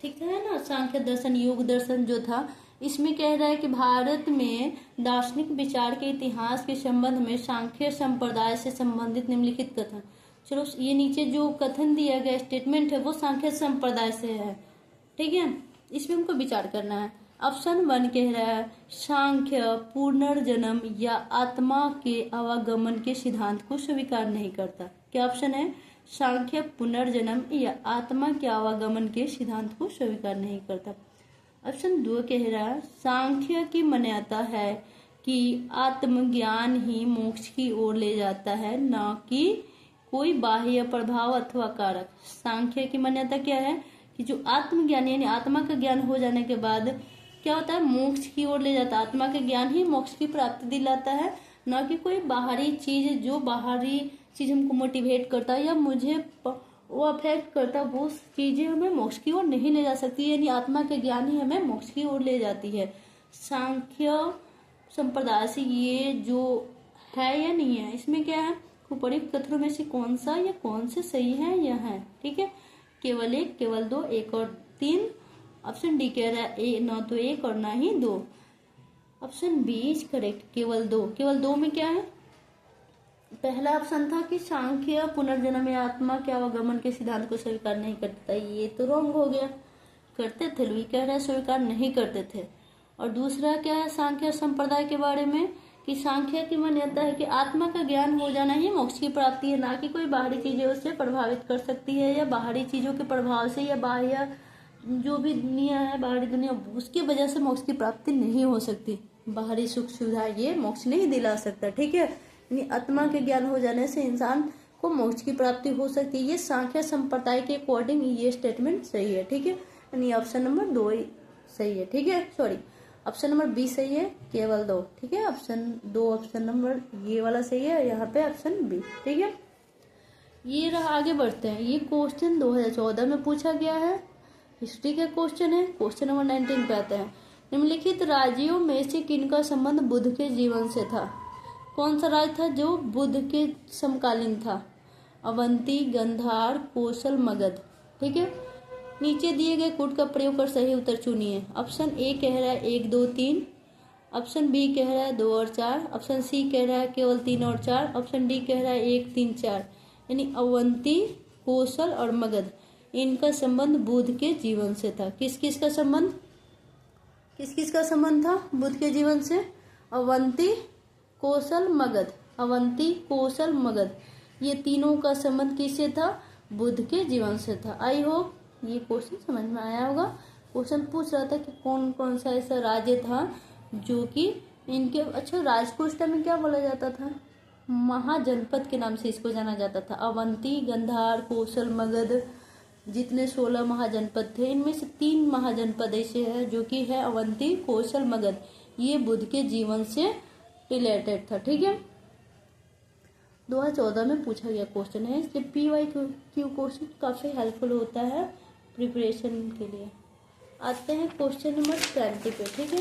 A: ठीक है ना, सांख्य दर्शन, योग दर्शन जो था, इसमें कह रहा है कि भारत में दार्शनिक विचार के इतिहास के संबंध में सांख्य संप्रदाय से संबंधित निम्नलिखित कथन। चलो, ये नीचे जो कथन दिया गया स्टेटमेंट है वो सांख्य संप्रदाय से है। ठीक है, इसमें हमको विचार करना है। ऑप्शन 1 कह रहा है सांख्य पुनर्जन्म या आत्मा के आवागमन के सिद्धांत को स्वीकार नहीं करता। क्या ऑप्शन है, सांख्य पुनर्जन्म या आत्मा के आवागमन के सिद्धांत को स्वीकार नहीं करता। ऑप्शन 2 कह रहा है सांख्य की मान्यता है कि आत्मज्ञान ही मोक्ष की ओर ले जाता है, न कि कोई बाह्य प्रभाव अथवा कारक। सांख्य की मान्यता क्या है कि जो आत्मज्ञान यानी आत्मा का ज्ञान हो जाने के बाद क्या होता है, मोक्ष की ओर ले जाता है। आत्मा का ज्ञान ही मोक्ष की प्राप्ति दिलाता है, न कि कोई बाहरी चीज, जो बाहरी चीज हमको मोटिवेट करता है या मुझे वो अफेक्ट करता है, वो चीजें हमें मोक्ष की ओर नहीं ले जा सकती। यानी आत्मा के ज्ञान ही हमें मोक्ष की ओर ले जाती है। सांख्य संप्रदाय से ये जो है या नहीं है, इसमें क्या है, उपर्युक्त कथनों में से कौन सा या कौन से सही है या है? ठीक है, केवल 1, केवल 2, 1 और 3। ऑप्शन डी कह रहा है न तो 1 और ना ही 2। ऑप्शन बी इज करेक्ट, केवल 2। केवल 2 में क्या है, पहला ऑप्शन था कि सांख्य पुनर्जन्म या आत्मा के आवागमन के सिद्धांत को स्वीकार नहीं करता, ये तो रॉन्ग हो गया। करते थे, लुई कह रहा है स्वीकार नहीं करते थे। और दूसरा क्या है, सांख्य संप्रदाय के बारे में कि सांख्य की मान्यता है कि आत्मा का ज्ञान हो जाना ही मोक्ष की प्राप्ति है, ना कि कोई बाहरी चीजें उससे प्रभावित कर सकती है या बाहरी चीजों के प्रभाव से या बाह्य जो भी दुनिया है, बाहरी दुनिया, उसकी वजह से मोक्ष की प्राप्ति नहीं हो सकती। बाहरी सुख सुविधा ये मोक्ष नहीं दिला सकता। ठीक है, यानी आत्मा के ज्ञान हो जाने से इंसान को मोक्ष की प्राप्ति हो सकती है। ये सांख्य संप्रदाय के अकॉर्डिंग ये स्टेटमेंट सही है। ठीक है, यानी ऑप्शन नंबर 2 सही है। ठीक है, सॉरी, ऑप्शन नंबर बी सही है, केवल 2। ठीक है, ऑप्शन 2, ऑप्शन नंबर ये वाला सही है, यहाँ पे ऑप्शन बी। ठीक है, ये रहा। आगे बढ़ते हैं। ये क्वेश्चन 2014 में पूछा गया है, हिस्ट्री का क्वेश्चन है। क्वेश्चन नंबर 19 पे आते हैं। निम्नलिखित राज्यों में से किनका संबंध बुद्ध के जीवन से था? कौन सा राज्य था जो बुद्ध के समकालीन था? अवंती, गंधार, कोसल, मगध। ठीक है, नीचे दिए गए कोड का प्रयोग कर सही उत्तर चुनिए। ऑप्शन ए कह रहा है 1 2 3, ऑप्शन बी कह रहा है 2 और 4, ऑप्शन सी कह रहा है केवल 3 और 4, ऑप्शन डी कह रहा है 1 3 4। यानी अवंती, कौशल और मगध, इनका संबंध बुद्ध के जीवन से था। किस किस का संबंध था बुद्ध के जीवन से? अवंती, कौशल, मगध। अवंती, कौशल, मगध, ये तीनों का संबंध किससे था? बुद्ध के जीवन से था। आई होप ये क्वेश्चन समझ में आया होगा। क्वेश्चन पूछ रहा था कि कौन कौन सा ऐसा राज्य था जो कि इनके, अच्छा राजकोष्ठा में क्या बोला जाता था? महाजनपद के नाम से इसको जाना जाता था। अवंती, गंधार, कौशल, मगध, जितने 16 महाजनपद थे, इनमें से 3 महाजनपद ऐसे है जो कि है अवंती, कौशल, मगध। ये बुद्ध के जीवन से रिलेटेड था। ठीक है, 2014 में पूछा गया क्वेश्चन है, इसलिए PYQ क्वेश्चन काफी हेल्पफुल होता है प्रिपरेशन के लिए। आते हैं क्वेश्चन नंबर 20 पे। ठीक है,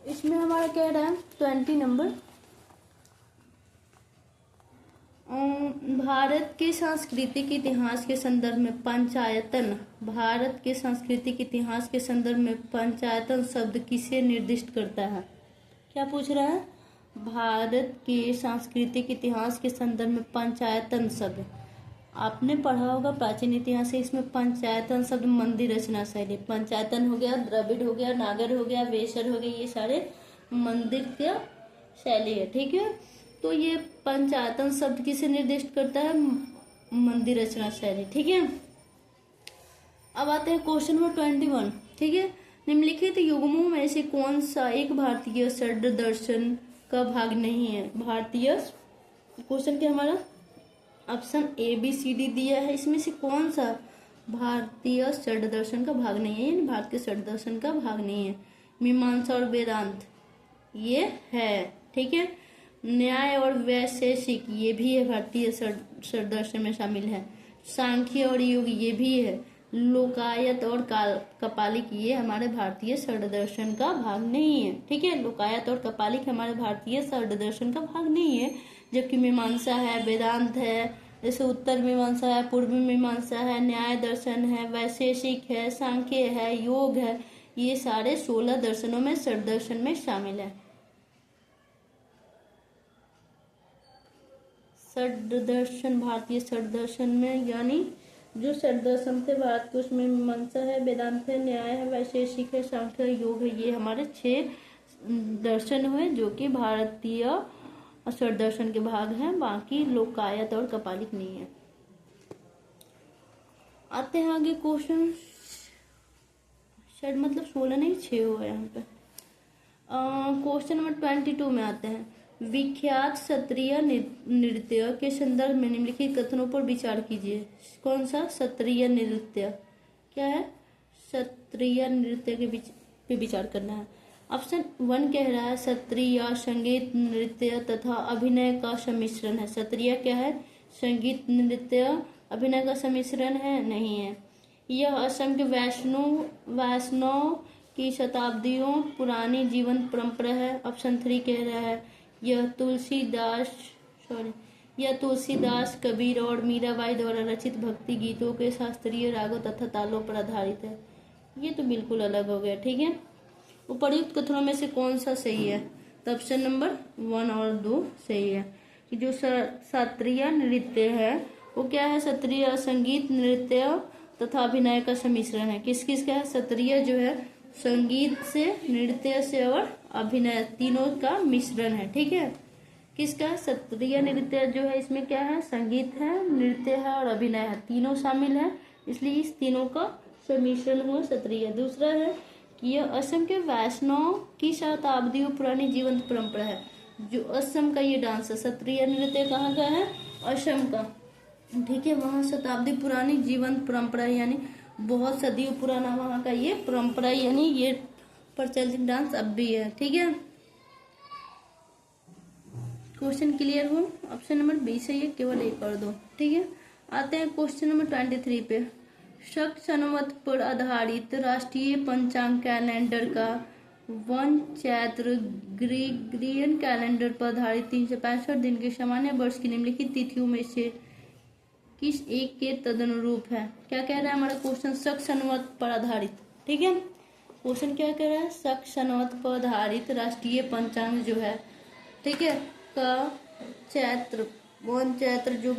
A: इसमें हमारा कह रहा है 20 नंबर, भारत के सांस्कृतिक इतिहास के संदर्भ में पंचायतन, भारत के सांस्कृतिक इतिहास के संदर्भ में पंचायतन शब्द किसे निर्दिष्ट करता है? क्या पूछ रहा है? भारत के सांस्कृतिक इतिहास के संदर्भ में पंचायतन शब्द, आपने पढ़ा होगा प्राचीन इतिहास से, इसमें पंचायतन शब्द मंदिर रचना शैली, पंचायतन हो गया, द्रविड़ हो गया, नागर हो गया, वेसर हो गया, ये सारे मंदिर का शैली है। ठीक है, तो ये पंचायतन शब्द किसे निर्दिष्ट करता है? मंदिर रचना शैली। ठीक है, अब आते हैं क्वेश्चन नंबर 21। ठीक है, निम्नलिखित युग्मों में से कौन सा एक भारतीय षड् दर्शन का भाग नहीं है? भारतीय, क्वेश्चन क्या हमारा? ऑप्शन ABCD दिया है, इसमें से कौन सा भारतीय षड् दर्शन का भाग नहीं है? यानी भारत के षड् दर्शन का भाग नहीं है। मीमांसा और वेदांत ये है। ठीक है, न्याय और वैशेषिक ये भी है, भारतीय षड् दर्शन में शामिल है। सांख्य और योग ये भी है। लोकायत और कपालिक ये हमारे भारतीय षड् दर्शन का भाग नहीं है। ठीक है, लोकायत और कपालिक हमारे भारतीय षड् दर्शन का भाग नहीं है, जबकि मीमांसा है, वेदांत है, जैसे उत्तर मीमांसा है, पूर्व मीमांसा है, न्याय दर्शन है, वैशेषिक है, सांख्य है, योग है, ये सारे 16 दर्शनों में षड् दर्शन में शामिल है। षड् दर्शन, भारतीय षड् दर्शन में, यानी जो षड् दर्शन थे भारत के, उसमें मीमांसा है, वेदांत है, न्याय है, वैशेषिक है, सांख्य, योग है, ये हमारे 6 दर्शन हुए जो कि भारतीय षड् दर्शन के भाग हैं। बाकी लोकायत और कपालिक नहीं है। आते हैं आगे क्वेश्चन, षड् मतलब 16 नहीं 6 हुआ यहाँ पे। क्वेश्चन नंबर 22 में आते हैं। विख्यात क्षत्रिय नृत्य के संदर्भ में निम्नलिखित कथनों पर विचार कीजिए। कौन सा? क्षत्रिय नृत्य। क्या है? क्षत्रिय नृत्य के पे विचार करना है। ऑप्शन 1 कह रहा है क्षत्रिय संगीत नृत्य तथा अभिनय का सम्मिश्रण है। क्षत्रिय क्या है? संगीत नृत्य अभिनय का सम्मिश्रण है? नहीं है। यह असम के वैष्णव की शताब्दियों पुरानी जीवन परंपरा है। ऑप्शन 3 कह रहा है यह तुलसीदास, कबीर और मीराबाई द्वारा रचित भक्ति गीतों के शास्त्रीय रागों तथा तालों पर आधारित है। ये तो बिल्कुल अलग हो गया। ठीक है, उपर्युक्त कथनों में से कौन सा सही है? तो ऑप्शन नंबर 1 और 2 सही है कि जो क्षत्रिय नृत्य है वो क्या है? क्षत्रिय संगीत नृत्य तथा अभिनय का सम्मिश्रण है। किस किस का है? क्षत्रिय जो है संगीत से, नृत्य से और अभिनय, तीनों का मिश्रण है। ठीक है, किसका? क्षत्रिय नृत्य जो है इसमें क्या है? संगीत है, नृत्य है और अभिनय है, तीनों शामिल है, इसलिए इस तीनों का सम्मिश्रण हुआ क्षत्रिय। दूसरा है कि यह असम के वैष्णव की शताब्दियों पुरानी जीवंत परंपरा है। जो असम का ये डांस है, क्षत्रिय नृत्य कहाँ का है? असम का। ठीक है, वहाँ शताब्दी पुरानी जीवंत परंपरा है, यानी बहुत सदियों पुराना वहाँ का ये परंपरा, यानी ये प्रचलित डांस अब भी है। ठीक है, क्वेश्चन क्लियर हो? ऑप्शन नंबर बी सही है, केवल 1 और 2। ठीक है, आते हैं क्वेश्चन नंबर 23 पे। शक संवत पर आधारित राष्ट्रीय पंचांग कैलेंडर का वन चैत्र ग्रेगोरियन कैलेंडर पर आधारित 365 दिन के सामान्य वर्ष की निम्नलिखित तिथियों में से किस एक के तदनुरूप है। क्या कह रहा है हमारा क्वेश्चन, शक अनुवत पर आधारित। ठीक है, क्वेश्चन क्या कह रहा है, शक अनुवत पर आधारित राष्ट्रीय पंचांग जो है, ठीक है, का चैत्र जो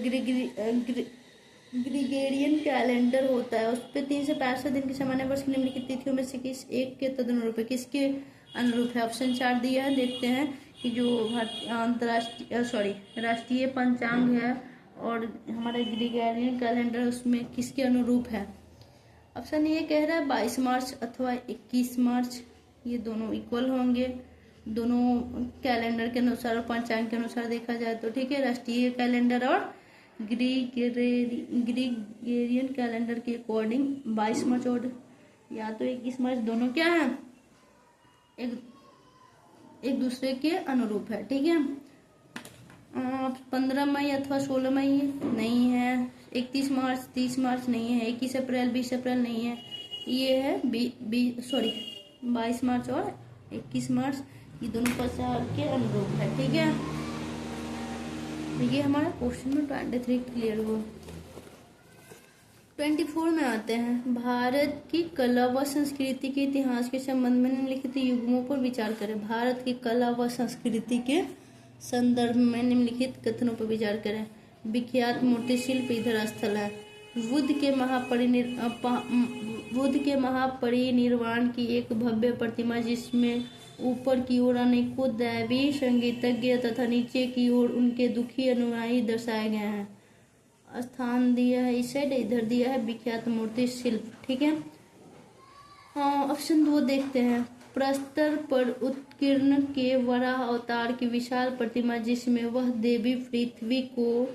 A: ग्रिगोरियन कैलेंडर होता है उस पर 365 दिन के सामान्य वर्ष की निम्नलिखित तिथियों में से किस एक के तदनुरूप है, किसके अनुरूप है। ऑप्शन 4 दिया है, देखते हैं कि जो राष्ट्रीय पंचांग है और हमारा ग्रिगोरियन कैलेंडर उसमें किसके अनुरूप है। ऑप्शन ये कह रहा है 22 मार्च अथवा 21 मार्च, ये दोनों इक्वल होंगे दोनों कैलेंडर के अनुसार और पंचांग के अनुसार देखा जाए तो। ठीक है, राष्ट्रीय कैलेंडर और ग्रिगोरियन कैलेंडर के अकॉर्डिंग 22 मार्च और या तो 21 मार्च दोनों क्या है, एक दूसरे के अनुरूप है। ठीक है, 15 मई अथवा 16 मई नहीं है, 31 मार्च 30 मार्च नहीं है, 21 अप्रैल 20 अप्रैल नहीं है, ये है 22 मार्च और 21 मार्च, ये दोनों पंचांग के अनुरूप है। ठीक है, तो ये हमारा क्वेश्चन में 23 क्लियर हुआ। 24 में आते हैं, भारत की कला व संस्कृति के इतिहास के संबंध में निम्नलिखित युग्मों पर विचार करें। भारत की कला व संस्कृति के संदर्भ में निम्नलिखित कथनों पर विचार करें। विख्यात मूर्ति शिल्प इधर स्थल है। बुद्ध के महापरिनिर्वाण की एक भव्य प्रतिमा जिसमें ऊपर की ओर अनेकों दैवी संगीतज्ञ तथा नीचे की ओर उनके दुखी अनुयायी दर्शाए गए हैं। स्थान दिया है इस साइड, इधर दिया है विख्यात मूर्ति शिल्प। ठीक है, हाँ ऑप्शन 2 देखते हैं। प्रस्तर पर उत्कीर्ण के वराह अवतार की विशाल प्रतिमा जिसमें वह देवी पृथ्वी को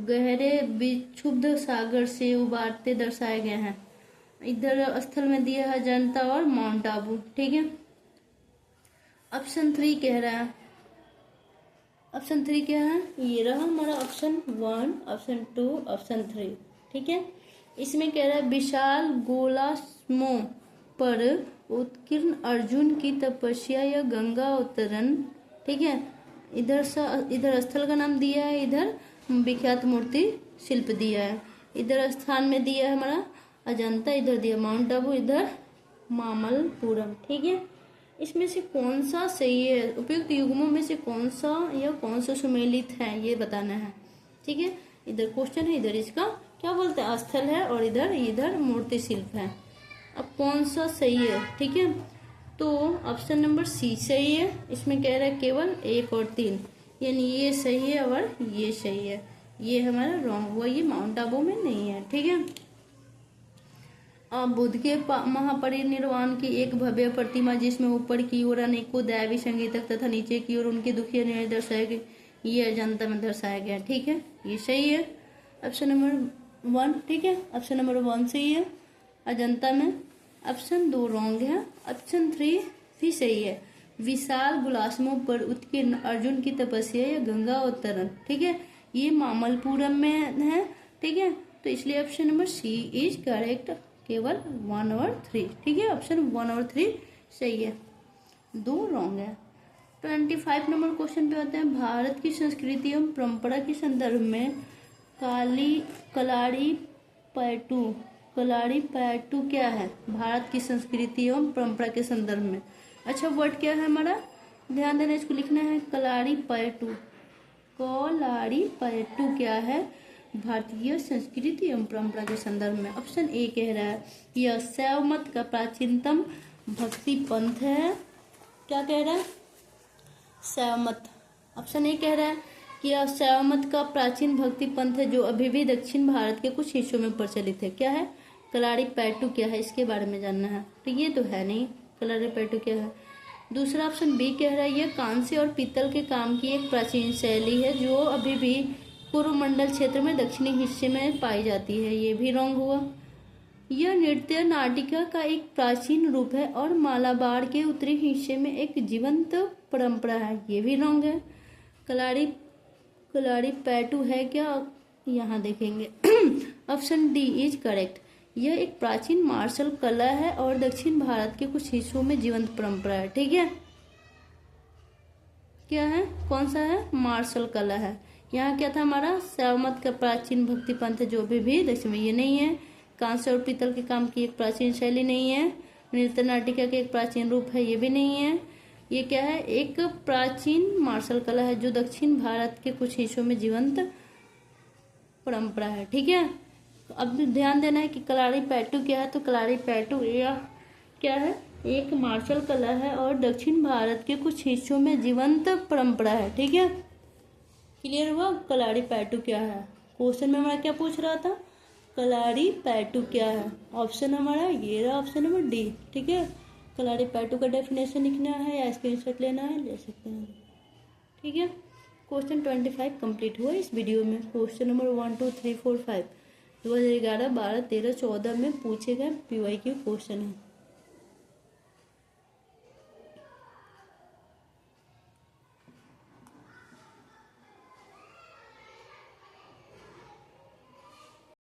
A: गहरे विक्षुब्ध सागर से उबारते दर्शाए गए हैं। इधर स्थल में दिया है अजंता और माउंट आबू। ठीक है, ऑप्शन 3 कह रहा है, ऑप्शन 3 क्या है, ये रहा हमारा ऑप्शन 1, ऑप्शन 2, ऑप्शन 3। ठीक है, इसमें कह रहा है विशाल गोलास्मों पर उत्कीर्ण अर्जुन की तपस्या या गंगा अवतरण। ठीक है, इधर स्थल का नाम दिया है, इधर विख्यात मूर्ति शिल्प दिया है, इधर स्थान में दिया है हमारा अजंता, इधर दिया माउंट आबू, इधर मामल्लपुरम। ठीक है, इसमें से कौन सा सही है, उपयुक्त युग्मों में से कौन सा सुमेलित है ये बताना है। ठीक है, इधर क्वेश्चन है, इधर इसका क्या बोलते हैं स्थल है और इधर मूर्ति शिल्प है। अब कौन सा सही है। ठीक है, तो ऑप्शन नंबर सी सही है। इसमें कह रहा है केवल 1 और 3, यानी ये सही है और ये सही है, ये हमारा रॉन्ग हुआ, ये माउंट आबू में नहीं है। ठीक है, बुद्ध के महापरिनिर्वाण की एक भव्य प्रतिमा जिसमें ऊपर की ओर अनेकों दैवी संगीतक तथा नीचे की ओर उनके दुखी अनुयायी दर्शाए गए, ये अजंता में दर्शाया गया। ठीक है, ये सही है ऑप्शन नंबर 1। ठीक है, ऑप्शन नंबर 1 सही है अजंता में। ऑप्शन 2 रॉन्ग है, ऑप्शन 3 भी सही है विशाल गुलास्मों पर उत्कीर्ण अर्जुन की तपस्या या गंगा अवतरण। ठीक है, ये मामल्लपुरम में है। ठीक है, तो इसलिए option number c is correct, केवल 1 और 3। ठीक है, ऑप्शन 1 और 3 सही है, 2 रॉन्ग है। 25 नंबर क्वेश्चन पे आते हैं। भारत की संस्कृति एवं परंपरा के संदर्भ में कलाड़ी पैटू क्या है। भारत की संस्कृति एवं परंपरा के संदर्भ में, अच्छा वर्ड क्या है हमारा, ध्यान देना, इसको लिखना है कलाड़ी पैटू क्या है भारतीय संस्कृति एवं परंपरा के संदर्भ में। ऑप्शन ए कह रहा है यह शैव मत का प्राचीनतम भक्ति पंथ है। क्या कह रहा है, शैव मत। ऑप्शन ए कह रहा है कि यह शैव मत का प्राचीन भक्ति पंथ है जो अभी भी दक्षिण भारत के कुछ हिस्सों में प्रचलित है। क्या है, कलाड़ी पैटू क्या है, इसके बारे में जानना है। तो ये तो है नहीं, कलाड़ी पैटू क्या है। दूसरा ऑप्शन बी कह रहा है यह कांस्य और पीतल के काम की एक प्राचीन शैली है जो अभी भी पूर्व मंडल क्षेत्र में दक्षिणी हिस्से में पाई जाती है, ये भी रॉन्ग हुआ। यह नृत्य नाटिका का एक प्राचीन रूप है और मालाबार के उत्तरी हिस्से में एक जीवंत परंपरा है, ये भी रॉन्ग है। कलाड़ी पैटू है क्या, यहाँ देखेंगे ऑप्शन डी इज करेक्ट, यह एक प्राचीन मार्शल कला है और दक्षिण भारत के कुछ हिस्सों में जीवंत परंपरा है। ठीक है, क्या है, कौन सा है, मार्शल कला है, यहाँ क्या था हमारा, शैवमत का प्राचीन भक्ति पंथ है, जो भी दक्षिण में, ये नहीं है। कांस्य और पीतल के काम की एक प्राचीन शैली नहीं है। नृत्य नाटिका के एक प्राचीन रूप है, ये भी नहीं है। ये क्या है, एक प्राचीन मार्शल कला है जो दक्षिण भारत के कुछ हिस्सों में जीवंत परंपरा है। ठीक है, अब ध्यान देना है कि कलारीपयट्टू क्या है। तो कलारीपयट्टू यह क्या है, एक मार्शल कला है और दक्षिण भारत के कुछ हिस्सों में जीवंत परंपरा है। ठीक है, क्लियर हुआ कलारीपयट्टू क्या है। क्वेश्चन में हमारा क्या पूछ रहा था, कलारीपयट्टू क्या है। ऑप्शन हमारा ये रहा, ऑप्शन नंबर डी। ठीक है, कलारीपयट्टू का डेफिनेशन लिखना है या स्क्रीनशॉट लेना है, ले सकते हैं। ठीक है, क्वेश्चन 25 कंप्लीट हुआ इस वीडियो में। क्वेश्चन नंबर 1 2 3 4 5 2011, 12, 13, 14 में पूछे गए PYQ क्वेश्चन है।